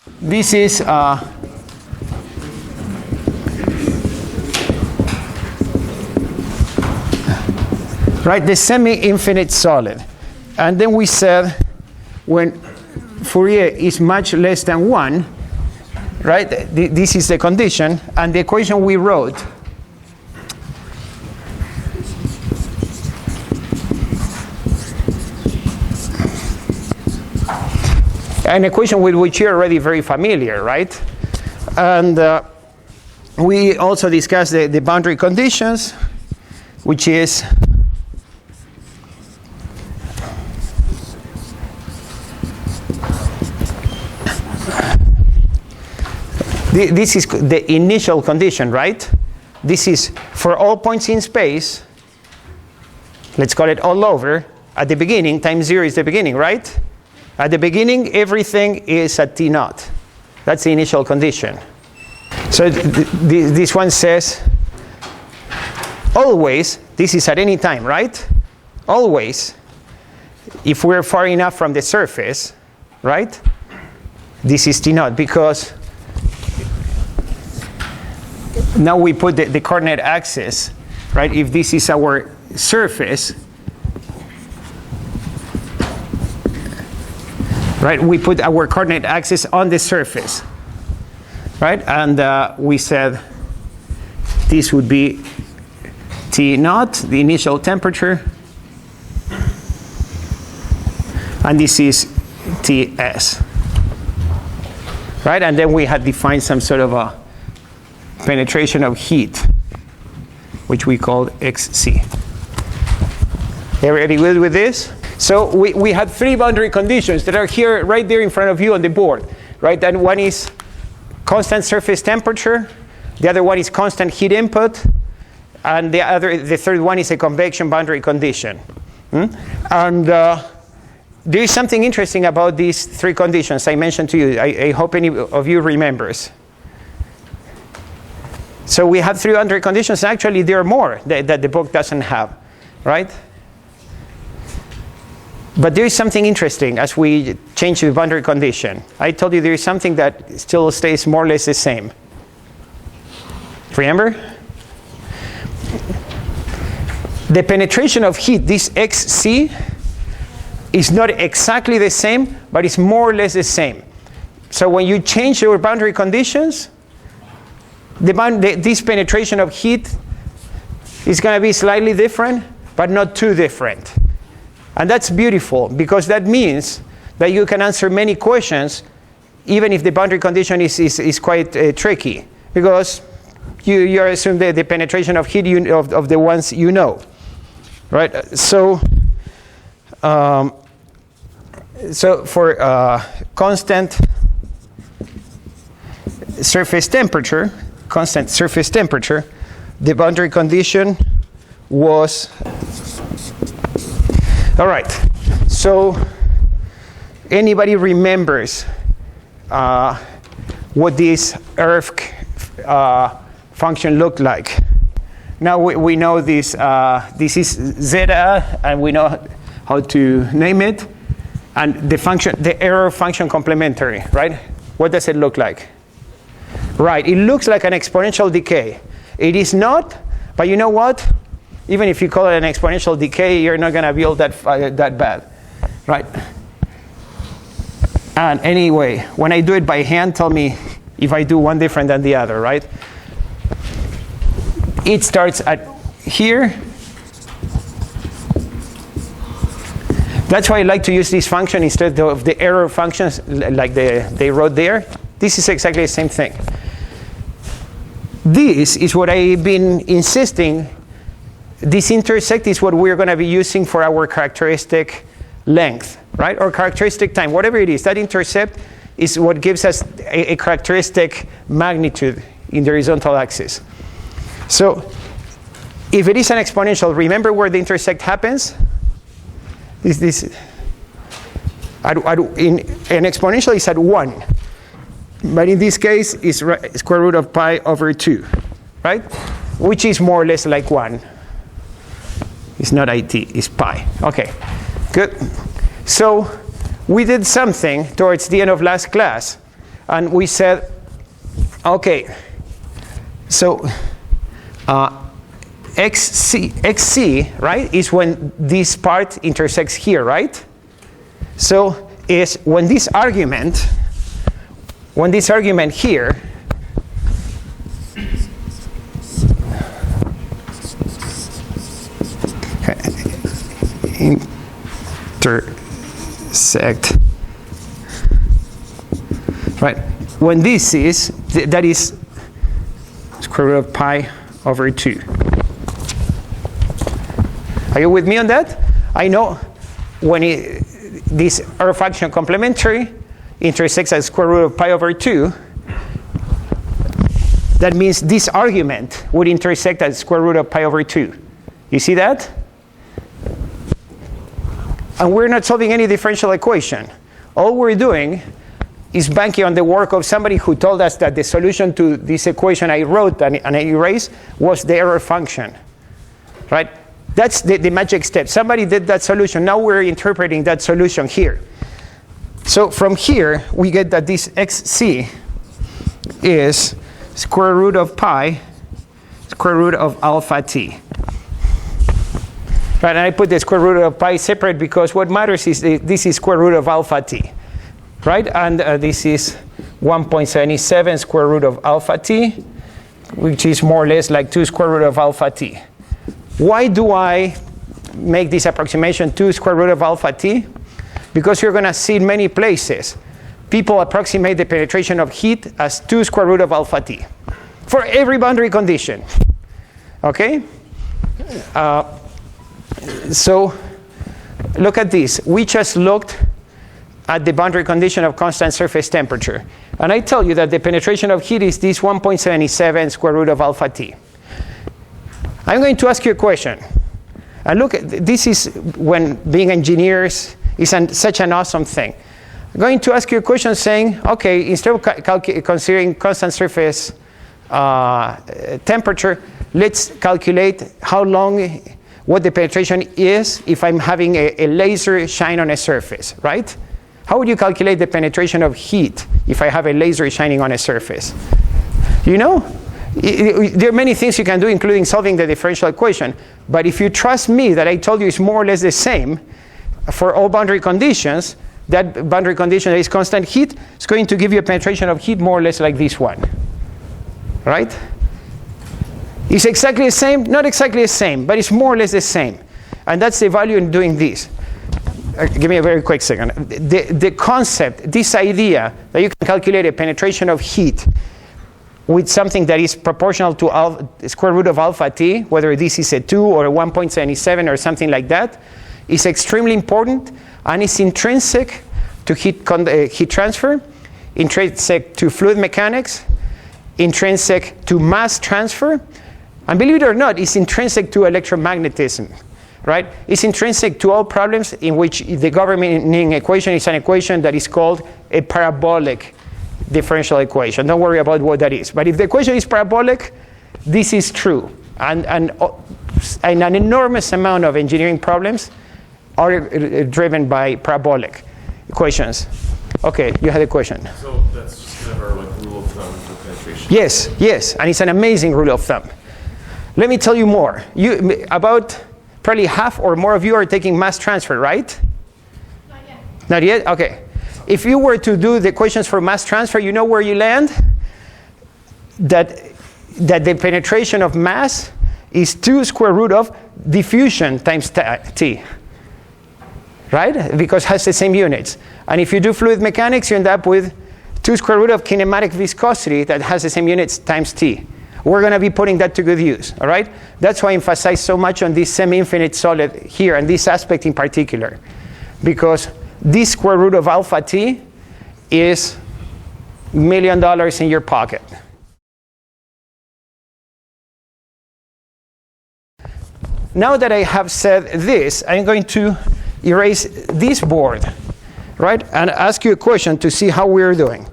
This is right, the semi-infinite solid. And then we said when Fourier is much less than 1, right, this is the condition, and the equation we wrote an equation with which you're already very familiar, right? And we also discussed the boundary conditions, which is this is the initial condition, right? This is for all points in space. Let's call it all over. At the beginning, time 0 is the beginning, right? At the beginning, everything is at T naught. That's the initial condition. So this one says, always, this is at any time, right? Always, if we're far enough from the surface, right? This is T naught, because now we put the coordinate axis, right? If this is our surface, right? We put our coordinate axis on the surface, right? And we said this would be T naught, the initial temperature, and this is Ts, right? And then we had defined some sort of a penetration of heat, which we called XC. Everybody good with this? So we had 3 boundary conditions that are here, right there in front of you on the board, right? And one is constant surface temperature, the other one is constant heat input, and the third one is a convection boundary condition. And there is something interesting about these 3 conditions I mentioned to you. I hope any of you remembers. So we have 3 boundary conditions. Actually, there are more that the book doesn't have, right? But there is something interesting as we change the boundary condition. I told you there is something that still stays more or less the same. Remember? The penetration of heat, this XC, is not exactly the same, but it's more or less the same. So when you change your boundary conditions, this penetration of heat is going to be slightly different, but not too different. And that's beautiful, because that means that you can answer many questions, even if the boundary condition is quite tricky, because you assume the penetration of heat of the ones you know, right? So for constant surface temperature, the boundary condition was, all right, so anybody remembers what this ERF function looked like? Now we know this is zeta, and we know how to name it, and the error function complementary, right? What does it look like? Right, it looks like an exponential decay. It is not, but you know what? Even if you call it an exponential decay, you're not going to be all that bad, right? And anyway, when I do it by hand, tell me if I do one different than the other, right? It starts at here. That's why I like to use this function instead of the error functions like they wrote there. This is exactly the same thing. This is what I've been insisting. This intersect is what we're going to be using for our characteristic length, right? Or characteristic time, whatever it is. That intercept is what gives us a characteristic magnitude in the horizontal axis. So if it is an exponential, remember where the intersect happens? In an exponential is at 1. But in this case, it's square root of pi over 2, right? Which is more or less like 1. It's not IT, it's pi. Okay, good. So we did something towards the end of last class, And we said, okay, so xc, right, is when this part intersects here, right? So is when this argument here intersect, right? When this is, that is square root of pi over 2. Are you with me on that? I know when this error function complementary intersects at square root of pi over 2, that means this argument would intersect at square root of pi over 2. You see that? And we're not solving any differential equation. All we're doing is banking on the work of somebody who told us that the solution to this equation I wrote and I erased was the error function, right? That's the magic step. Somebody did that solution. Now we're interpreting that solution here. So from here, we get that this xc is square root of pi, square root of alpha t. Right, and I put the square root of pi separate because what matters is this is square root of alpha t. Right, and this is 1.77 square root of alpha t, which is more or less like 2 square root of alpha t. Why do I make this approximation 2 square root of alpha t? Because you're going to see in many places, people approximate the penetration of heat as 2 square root of alpha t for every boundary condition. Okay? So look at this. We just looked at the boundary condition of constant surface temperature. And I tell you that the penetration of heat is this 1.77 square root of alpha t. I'm going to ask you a question. And look, this is when being engineers is such an awesome thing. I'm going to ask you a question saying, okay, instead of considering constant surface temperature, let's calculate how long, what the penetration is if I'm having a laser shine on a surface, right? How would you calculate the penetration of heat if I have a laser shining on a surface? You know, there are many things you can do, including solving the differential equation. But if you trust me that I told you it's more or less the same for all boundary conditions, that boundary condition that is constant heat is going to give you a penetration of heat more or less like this one. Right? It's exactly the same? Not exactly the same, but it's more or less the same. And that's the value in doing this. Give me a very quick second. The concept, this idea that you can calculate a penetration of heat with something that is proportional to square root of alpha t, whether this is a 2 or a 1.77 or something like that, is extremely important, and is intrinsic to heat transfer, intrinsic to fluid mechanics, intrinsic to mass transfer, and believe it or not, it's intrinsic to electromagnetism. Right? It's intrinsic to all problems in which the governing equation is an equation that is called a parabolic differential equation. Don't worry about what that is. But if the equation is parabolic, this is true. And an enormous amount of engineering problems are driven by parabolic equations. Okay, you had a question. So that's just kind of our rule of thumb for penetration. Yes, and it's an amazing rule of thumb. Let me tell you more. About probably half or more of you are taking mass transfer, right? Not yet. Not yet? Okay. If you were to do the equations for mass transfer, you know where you land? That the penetration of mass is 2 square root of diffusion times T. Right? Because it has the same units. And if you do fluid mechanics, you end up with 2 square root of kinematic viscosity that has the same units times T. We're going to be putting that to good use, all right? That's why I emphasize so much on this semi-infinite solid here, and this aspect in particular. Because this square root of alpha t is $1 million in your pocket. Now that I have said this, I'm going to erase this board, right? And ask you a question to see how we're doing.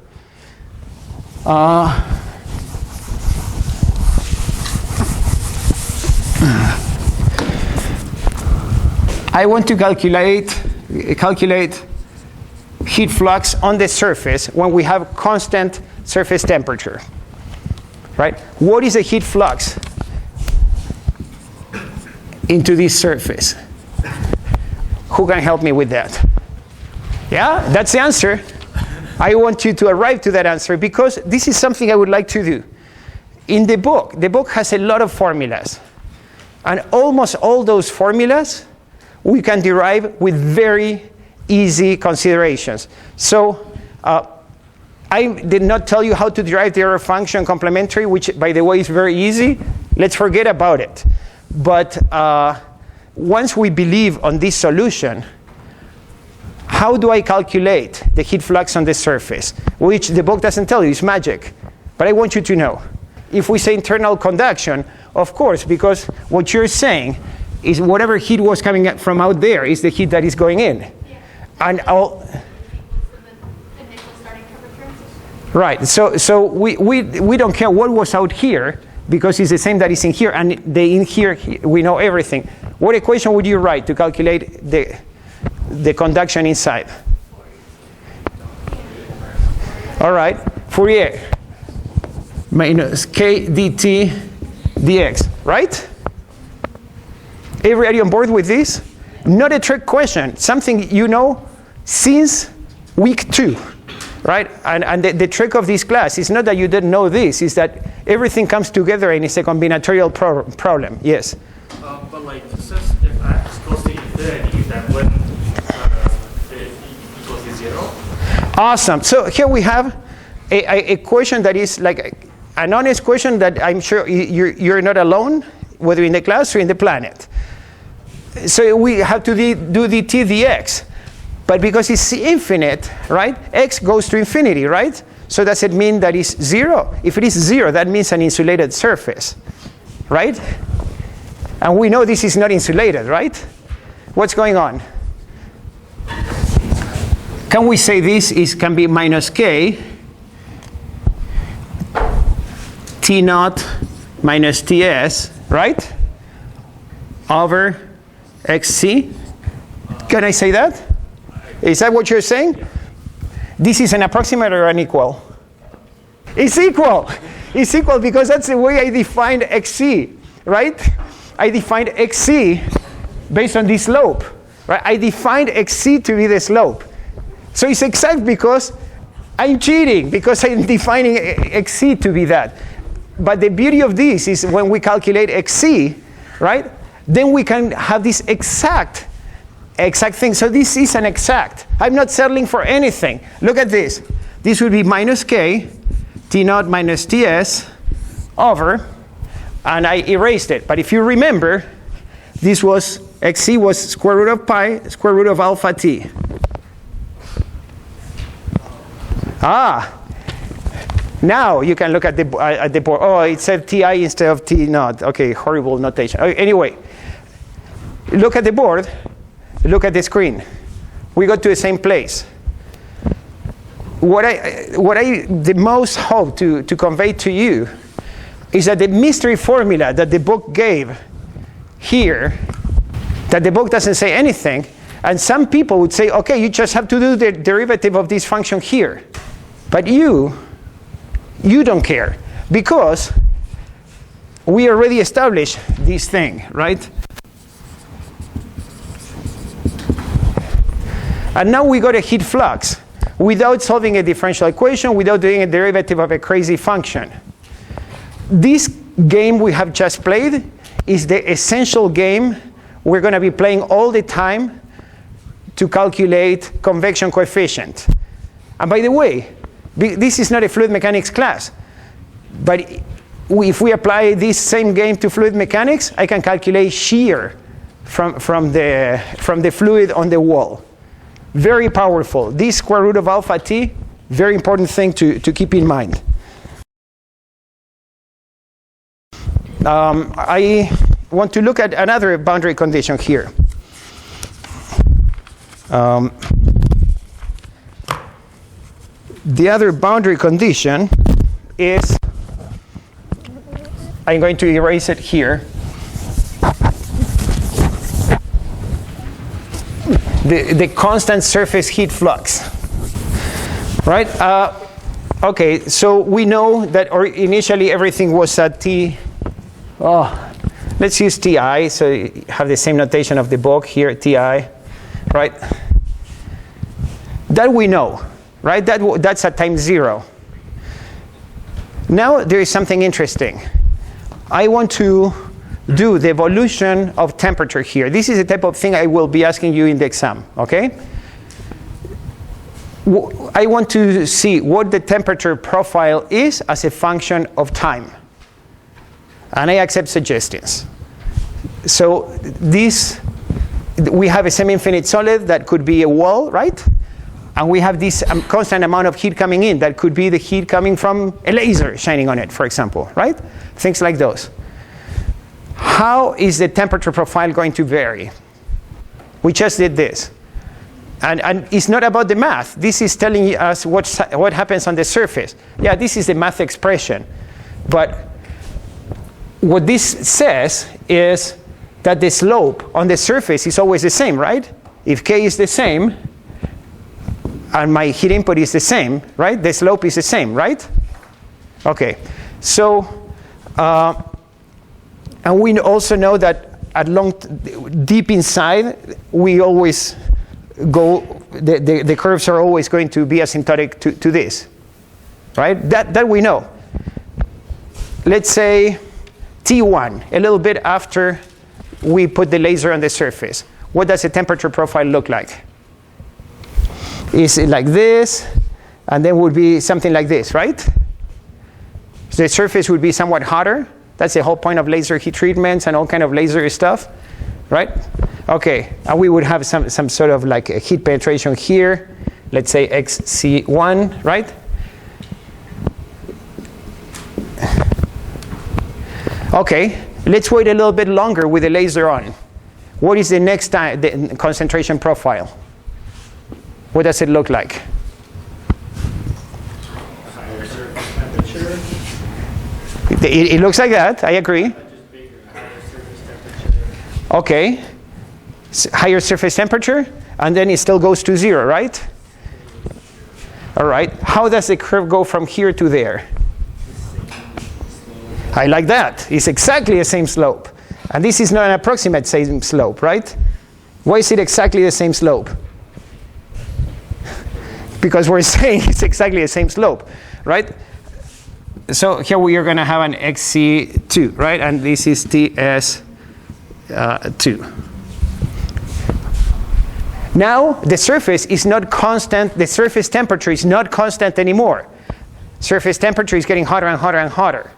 I want to calculate heat flux on the surface when we have constant surface temperature, right? What is a heat flux into this surface? Who can help me with that? Yeah, that's the answer. I want you to arrive to that answer because this is something I would like to do. In the book has a lot of formulas. And almost all those formulas we can derive with very easy considerations. So I did not tell you how to derive the error function complementary, which, by the way, is very easy. Let's forget about it. But once we believe on this solution, how do I calculate the heat flux on the surface? Which the book doesn't tell you, it's magic. But I want you to know. If we say internal conduction, of course, because what you're saying is whatever heat was coming from out there is the heat that is going in. Yeah. And all, right, so we don't care what was out here because it's the same that is in here, and the in here, we know everything. What equation would you write to calculate the conduction inside? All right, Fourier minus k dt dx, right? Everybody on board with this? Not a trick question, something you know since week 2, right? And the trick of this class is not that you didn't know this, is that everything comes together and it's a combinatorial problem. Yes? But like, since if x goes to infinity, then when it equals to 0? Awesome. So here we have a question that is like an honest question that I'm sure you're not alone, whether in the class or in the planet. So we have to do dt dx. But because it's infinite, right? X goes to infinity, right? So does it mean that it's 0? If it is 0, that means an insulated surface, right? And we know this is not insulated, right? What's going on? Can we say this can be minus k T naught minus Ts, right? Over xc. Can I say that? Is that what you're saying? This is an approximate or an equal? It's equal. It's equal because that's the way I defined xc, right? I defined xc based on this slope, right? I defined xc to be the slope. So it's exact because I'm cheating, because I'm defining xc to be that. But the beauty of this is when we calculate xc, right? Then we can have this exact thing. So this is an exact. I'm not settling for anything. Look at this. This would be minus k T naught minus Ts over, and I erased it. But if you remember, this was, xc was square root of pi, square root of alpha t. Now you can look at the board. Oh, it said ti instead of t naught. Okay, horrible notation. Anyway, look at the board. Look at the screen. We got to the same place. What I the most hope to convey to you is that the mystery formula that the book gave here, that the book doesn't say anything, and some people would say, okay, you just have to do the derivative of this function here. But you don't care, because we already established this thing, right? And now we got a heat flux without solving a differential equation, without doing a derivative of a crazy function. This game we have just played is the essential game we're going to be playing all the time to calculate convection coefficient. And by the way, this is not a fluid mechanics class, but if we apply this same game to fluid mechanics, I can calculate shear from the fluid on the wall. Very powerful. This square root of alpha t, very important thing to keep in mind. I want to look at another boundary condition here. The other boundary condition is, I'm going to erase it here. The constant surface heat flux. Right? Okay, so we know that initially everything was at T. Oh, let's use Ti, so you have the same notation of the book here, Ti, right? That we know, right? That's at time 0. Now there is something interesting. I want to do the evolution of temperature here. This is the type of thing I will be asking you in the exam, okay? I want to see what the temperature profile is as a function of time. And I accept suggestions. So we have a semi-infinite solid that could be a wall, right? And we have this constant amount of heat coming in. That could be the heat coming from a laser shining on it, for example, right? Things like those. How is the temperature profile going to vary? We just did this. And it's not about the math. This is telling us what happens on the surface. Yeah, this is the math expression. But what this says is that the slope on the surface is always the same, right? If K is the same, and my heat input is the same, right? The slope is the same, right? Okay. So, and we also know that deep inside, we always go, the curves are always going to be asymptotic to this, right? That we know. Let's say T1, a little bit after we put the laser on the surface. What does the temperature profile look like? Is it like this? And then would be something like this, right? So the surface would be somewhat hotter. That's the whole point of laser heat treatments and all kind of laser stuff, right? Okay, and we would have some sort of like a heat penetration here. Let's say XC1, right? Okay, let's wait a little bit longer with the laser on. What is the next time, the concentration profile? What does it look like? Higher surface temperature. It looks like that, I agree. Just bigger, higher surface temperature. Okay, higher surface temperature, and then it still goes to 0, right? All right, how does the curve go from here to there? I like that. It's exactly the same slope. And this is not an approximate same slope, right? Why is it exactly the same slope? Because we're saying it's exactly the same slope, right? So here we are going to have an XC2, right? And this is TS2. Now the surface is not constant. The surface temperature is not constant anymore. Surface temperature is getting hotter and hotter and hotter.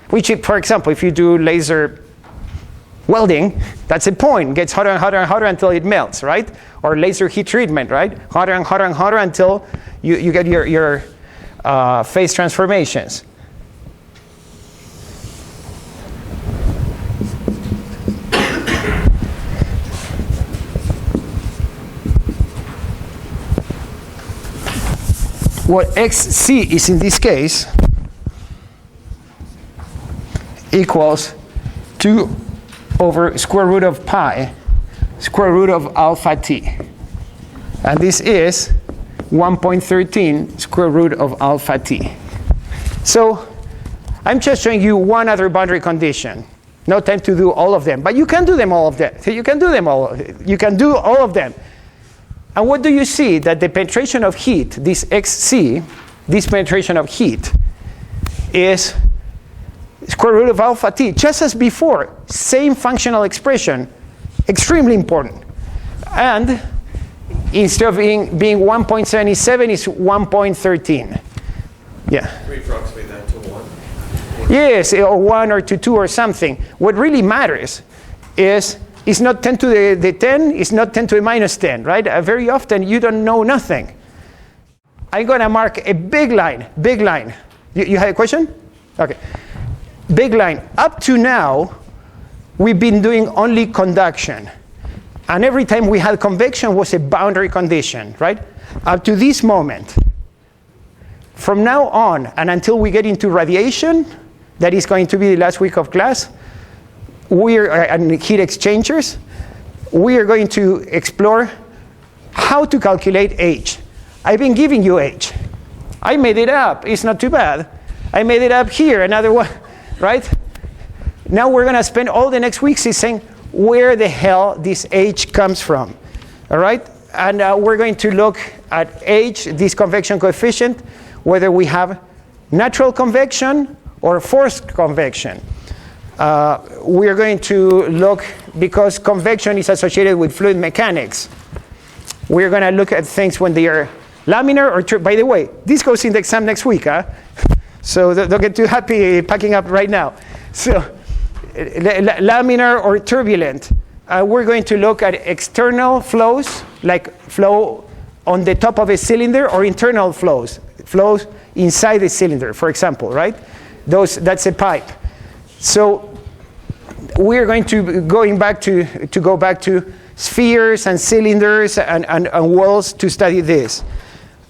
Which, for example, if you do laser welding, that's the point. It gets hotter and hotter and hotter until it melts, right? Or laser heat treatment, right? Hotter and hotter and hotter until you get your phase transformations. What XC is in this case equals 2 over square root of pi, square root of alpha t. And this is 1.13 square root of alpha t. So I'm just showing you one other boundary condition. No time to do all of them, but you can do them all of them. You can do them all. You can do all of them. And what do you see? That the penetration of heat, this XC, this penetration of heat, is square root of alpha t, just as before. Same functional expression, extremely important. And instead of being 1.77, it's 1.13. Yeah. Can we approximate that to 1? Yes, or 1 or to 2 or something. What really matters is it's not 10 to the 10, it's not 10 to the minus 10, right? Very often you don't know nothing. I'm going to mark a big line, big line. You had a question? Okay. Big line. Up to now, we've been doing only conduction. And every time we had convection was a boundary condition, right? Up to this moment. From now on, and until we get into radiation, that is going to be the last week of class, and heat exchangers, we are going to explore how to calculate H. I've been giving you H. I made it up. It's not too bad. I made it up here, another one, right? Now we're going to spend all the next weeks saying where the hell this H comes from, all right? And we're going to look at H, this convection coefficient, whether we have natural convection or forced convection. We're going to look, because convection is associated with fluid mechanics, we're going to look at things when they are laminar or by the way, this goes in the exam next week, huh? So don't get too happy packing up right now. So laminar or turbulent. We're going to look at external flows, like flow on the top of a cylinder, or internal flows inside the cylinder, for example, right? That's a pipe. So we're going to go back to spheres and cylinders and walls to study this.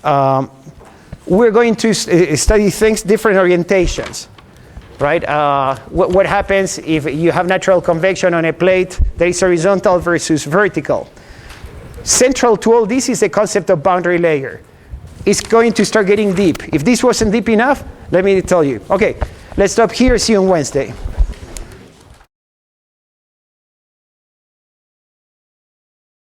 We're going to study things, different orientations, right? What happens if you have natural convection on a plate that is horizontal versus vertical? Central to all this is the concept of boundary layer. It's going to start getting deep. If this wasn't deep enough, let me tell you. Okay, let's stop here. See you on Wednesday.